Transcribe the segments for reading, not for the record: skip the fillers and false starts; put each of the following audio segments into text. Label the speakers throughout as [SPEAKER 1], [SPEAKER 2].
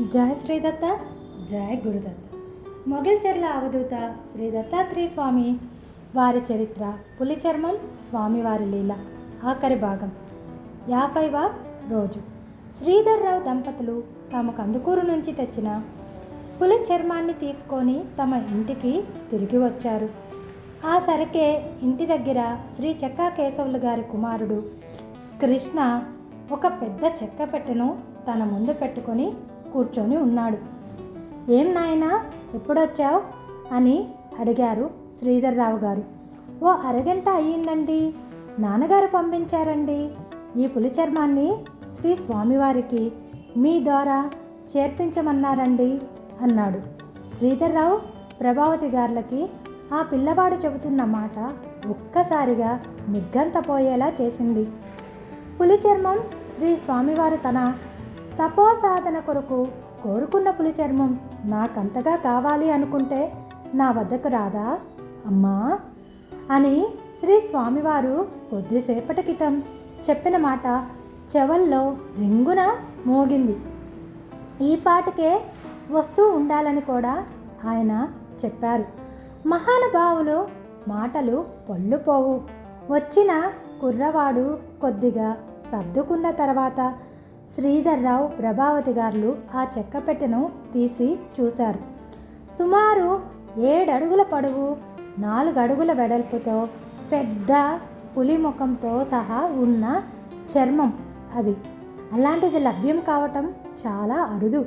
[SPEAKER 1] జయ శ్రీదత్త, జయ గురుదత్త. మొగిల్చెర్ల అవధూత శ్రీ దత్తాత్రేయ స్వామి వారి చరిత్ర, పులి చర్మం, స్వామివారి లీల, ఆఖరి భాగం, 50వ రోజు. శ్రీధర్రావు దంపతులు తమ కందుకూరు నుంచి తెచ్చిన పులి చర్మాన్ని తీసుకొని తమ ఇంటికి తిరిగి వచ్చారు. ఆ సరకే ఇంటి దగ్గర శ్రీ చెక్కా కేశవులు గారి కుమారుడు కృష్ణ ఒక పెద్ద చెక్క పెట్టెను తన ముందు పెట్టుకొని కూర్చొని ఉన్నాడు. ఏం నాయనా, ఎప్పుడొచ్చావు అని అడిగారు శ్రీధర్రావు గారు. ఓ అరగంట అయ్యిందండి, నాన్నగారు పంపించారండి. ఈ పులి చర్మాన్ని శ్రీ స్వామివారికి మీ ద్వారా చేర్పించమన్నారండి అన్నాడు. శ్రీధర్రావు ప్రభావతి గారులకి ఆ పిల్లవాడు చెబుతున్న మాట ఒక్కసారిగా నిర్గంతపోయేలా చేసింది. పులి చర్మం శ్రీ స్వామివారు తన తపో సాధన కొరకు కోరుకున్న పులి చర్మం నాకంతగా కావాలి అనుకుంటే నా వద్దకు రాదా అమ్మా అని శ్రీ స్వామివారు కొద్దిసేపటి క్రితం చెప్పిన మాట చెవుల్లో రింగున మోగింది. ఈ పాటకే వస్తూ ఉండాలని కూడా ఆయన చెప్పారు. మహానుభావులు మాటలు పొల్లుపోవు. వచ్చిన కుర్రవాడు కొద్దిగా సర్దుకున్న తర్వాత శ్రీధర్రావు ప్రభావతి గారు ఆ చెక్క పెట్టెను తీసి చూశారు. సుమారు 7 అడుగుల పొడవు, 4 అడుగుల వెడల్పుతో పెద్ద పులి ముఖంతో సహా ఉన్న చర్మం అది. అలాంటిది లభ్యం కావటం చాలా అరుదు.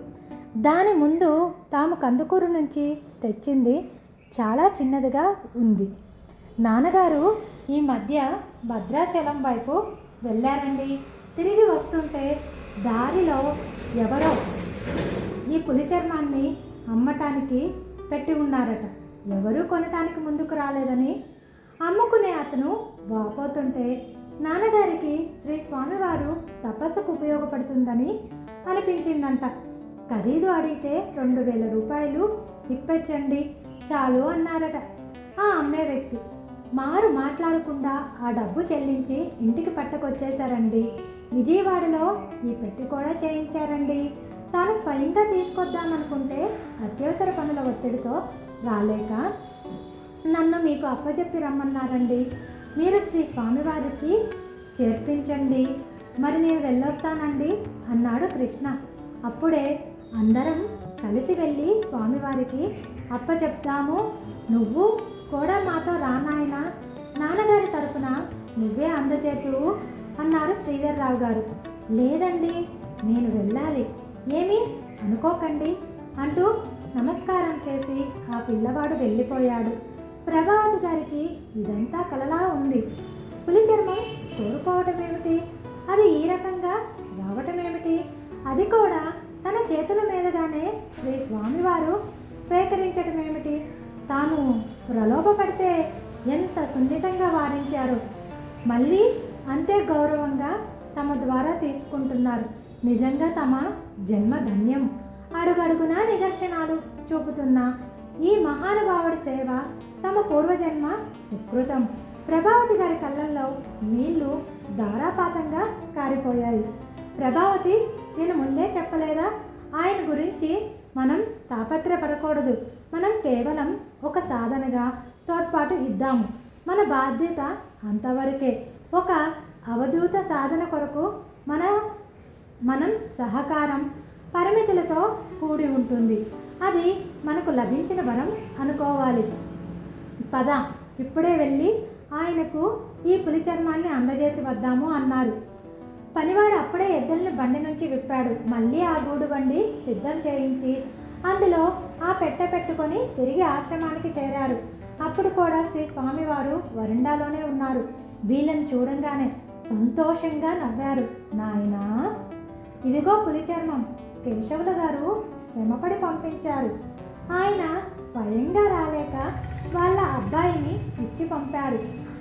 [SPEAKER 1] దాని ముందు తాము కందుకూరు నుంచి తెచ్చింది చాలా చిన్నదిగా ఉంది. నాన్నగారు ఈ మధ్య భద్రాచలం వైపు వెళ్ళారండి. తిరిగి వస్తుంటే దారిలో ఎవరో ఈ పులి చర్మాన్ని అమ్మటానికి పెట్టి ఉన్నారట. ఎవరూ కొనటానికి ముందుకు రాలేదని అమ్ముకునే అతను వాపోతుంటే నాన్నగారికి శ్రీ స్వామివారు తపస్సుకు ఉపయోగపడుతుందని అనిపించిందంట. ఖరీదు అడిగితే 2000 రూపాయలు ఇప్పించండి చాలు అన్నారట. ఆ అమ్మే వ్యక్తి మారు మాట్లాడకుండా ఆ డబ్బు చెల్లించి ఇంటికి పట్టుకొచ్చేశారండి. విజయవాడలో ఈ పెట్టి కూడా చేయించారండి. తాను స్వయంగా తీసుకొద్దామనుకుంటే అత్యవసర పనుల ఒత్తిడితో రాలేక నన్ను మీకు అప్పచెప్పి రమ్మన్నారండి. మీరు శ్రీ స్వామివారికి చేర్పించండి, మరి నేను వెళ్ళొస్తానండి అన్నాడు కృష్ణ. అప్పుడే అందరం కలిసి వెళ్ళి స్వామివారికి అప్పచెప్తాము, నువ్వు కూడా మాతో రానాయనా, నాన్నగారి తరపున నువ్వే అందజేతువు అన్నారు శ్రీధర్రావు గారు. లేదండి, నేను వెళ్ళాలి, ఏమీ అనుకోకండి అంటూ నమస్కారం చేసి ఆ పిల్లవాడు వెళ్ళిపోయాడు. ప్రభావతి గారికి ఇదంతా కలలా ఉంది. పులి చర్మం కోరుకోవటం ఏమిటి, అది ఈ రకంగా రావటం ఏమిటి, అది కూడా తన చేతుల మీదుగానే శ్రీ స్వామివారు స్వీకరించటం ఏమిటి, తాను ప్రలోభపడితే ఎంత సున్నితంగా వారించారు, మళ్ళీ అంతే గౌరవంగా తమ ద్వారా తీసుకుంటున్నారు. నిజంగా తమ జన్మ ధన్యం. అడుగడుగునా నిదర్శనాలు చూపుతున్న ఈ మహానుభావుడి సేవ తమ పూర్వజన్మ సుకృతం. ప్రభావతి గారి కళ్ళల్లో నీళ్లు ధారాపాతంగా కారిపోయాయి. ప్రభావతి, నేను ముందే చెప్పలేదా, ఆయన గురించి మనం తాపత్రపడకూడదు. మనం కేవలం ఒక సాధనగా తోడ్పాటు ఇద్దాము. మన బాధ్యత అంతవరకే. ఒక అవధూత సాధన కొరకు మనం సహకారం పరిమితులతో కూడి ఉంటుంది. అది మనకు లభించిన వరం అనుకోవాలి. పద, ఇప్పుడే వెళ్ళి ఆయనకు ఈ పులి చర్మాన్ని అందజేసి వద్దాము అన్నారు. పనివాడు అప్పుడే ఎద్దుల్ని బండి నుంచి విప్పాడు. మళ్ళీ ఆ గూడు బండి సిద్ధం చేయించి అందులో ఆ పెట్టె పెట్టుకొని తిరిగి ఆశ్రమానికి చేరారు. అప్పుడు కూడా శ్రీ స్వామివారు వరండాలోనే ఉన్నారు. వీళ్ళని చూడంగానే సంతోషంగా నవ్వారు. నాయనా, ఇదిగో పులి చర్మం కేశవుల గారు శ్రమపడి పంపించారు. ఆయన స్వయంగా రాలేక వాళ్ళ అబ్బాయిని ఇచ్చి పంపారు.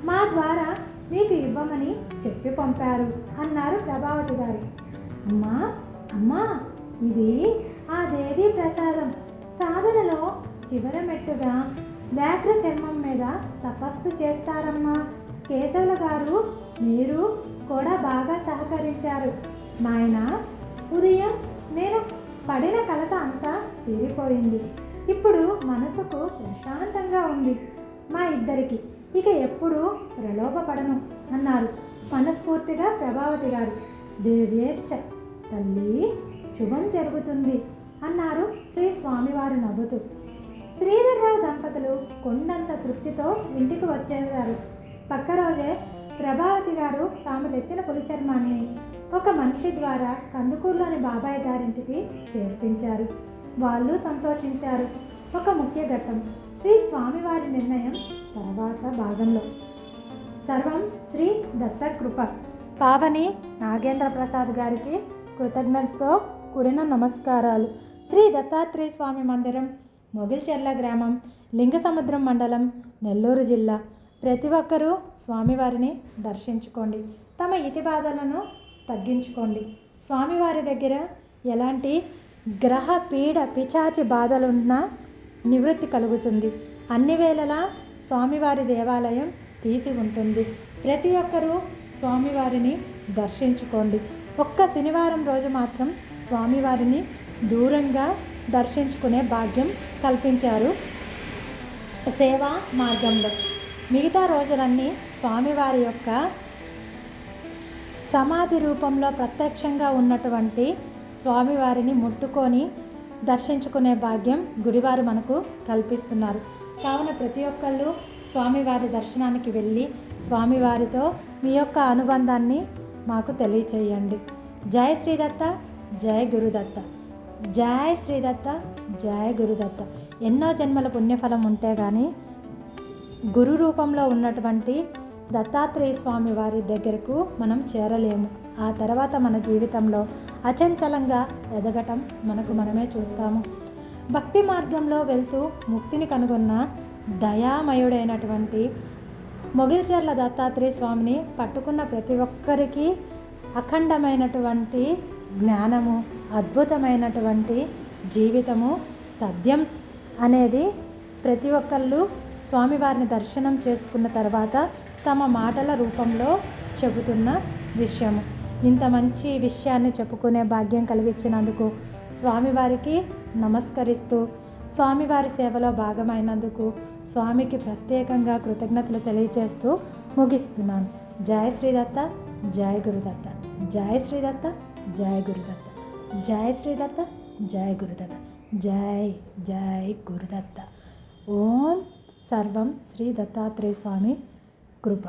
[SPEAKER 1] మా ద్వారా మీకు ఇవ్వమని చెప్పి పంపారు అన్నారు ప్రభావతి గారు. అమ్మా అమ్మా, ఇది ఆ దేవి ప్రసాదం. సాధనలో చివరి మెట్టుగా వ్యాఘ్ర చర్మం మీద తపస్సు చేస్తారమ్మా. కేశవుల గారు మీరు కూడా బాగా సహకరించారు. నాయనా, ఉదయం నేను పడిన కల తీరిపోయింది. ఇప్పుడు మనసుకు ప్రశాంతంగా ఉంది. మా ఇద్దరికి ఇక ఎప్పుడూ ప్రలోభపడను అన్నారు మనస్ఫూర్తిగా ప్రభావతి గారు. దేవేచ్ఛ తల్లి, శుభం జరుగుతుంది అన్నారు శ్రీ స్వామివారు నవ్వుతూ. శ్రీధర్రావు దంపతులు కొండంత తృప్తితో ఇంటికి వచ్చేశారు. పక్క రోజే ప్రభావతి గారు తాము తెచ్చిన పులిచర్మాన్ని ఒక మనిషి ద్వారా కందుకూరులోని బాబాయ్ గారింటికి చేర్పించారు. వాళ్ళు సంతోషించారు. ఒక ముఖ్య ఘట్టం శ్రీ స్వామివారి నిర్ణయం తర్వాత భాగంలో. సర్వం శ్రీ దత్తకృప. పావని నాగేంద్ర ప్రసాద్ గారికి కృతజ్ఞతతో కూడిన నమస్కారాలు. శ్రీ దత్తాత్రేయ స్వామి మందిరం, మొగిల్చెర్ల గ్రామం, లింగసముద్రం మండలం, నెల్లూరు జిల్లా. ప్రతి ఒక్కరూ స్వామివారిని దర్శించుకోండి. తమ ఇతి బాధలను తగ్గించుకోండి. స్వామివారి దగ్గర ఎలాంటి గ్రహ పీడ పిచాచి బాధలున్నా నివృత్తి కలుగుతుంది. అన్ని వేళలా స్వామివారి దేవాలయం తీసి ఉంటుంది. ప్రతి ఒక్కరూ స్వామివారిని దర్శించుకోండి. ఒక్క శనివారం రోజు మాత్రం స్వామివారిని దూరంగా దర్శించుకునే భాగ్యం కల్పించారు సేవా మార్గంలో. మిగతా రోజులన్నీ స్వామివారి యొక్క సమాధి రూపంలో ప్రత్యక్షంగా ఉన్నటువంటి స్వామివారిని ముట్టుకొని దర్శించుకునే భాగ్యం గుడివారు మనకు కల్పిస్తున్నారు. కావున ప్రతి ఒక్కళ్ళు స్వామివారి దర్శనానికి వెళ్ళి స్వామివారితో మీ యొక్క అనుబంధాన్ని మాకు తెలియచేయండి. జై శ్రీదత్త, జై గురుదత్త. జై శ్రీదత్త, జై గురుదత్త. ఎన్నో జన్మల పుణ్యఫలం ఉంటే కానీ గురు రూపంలో ఉన్నటువంటి దత్తాత్రేయ స్వామి వారి దగ్గరకు మనం చేరలేము. ఆ తర్వాత మన జీవితంలో అచంచలంగా ఎదగటం మనమే చూస్తాము. భక్తి మార్గంలో వెళ్తూ ముక్తిని కనుగొన్న దయామయుడైనటువంటి మొగిల్చెర్ల దత్తాత్రేయ స్వామిని పట్టుకున్న ప్రతి ఒక్కరికి అఖండమైనటువంటి జ్ఞానము, అద్భుతమైనటువంటి జీవితము తథ్యం అనేది ప్రతి ఒక్కళ్ళు స్వామివారిని దర్శనం చేసుకున్న తర్వాత తమ మాటల రూపంలో చెబుతున్న విషయము. ఇంత మంచి విషయాన్ని చెప్పుకునే భాగ్యం కలిగించినందుకు స్వామివారికి నమస్కరిస్తూ, స్వామివారి సేవలో భాగమైనందుకు స్వామికి ప్రత్యేకంగా కృతజ్ఞతలు తెలియజేస్తూ ముగిస్తున్నాను. జై శ్రీదత్త, జై గురుదత్త. జై శ్రీదత్త, జై గురుదత్త. జై శ్రీదత్త, జై గురుదత్త. జై జై గురుదత్త. ఓం సర్వం శ్రీ దత్తాత్రేయ స్వామి కృప.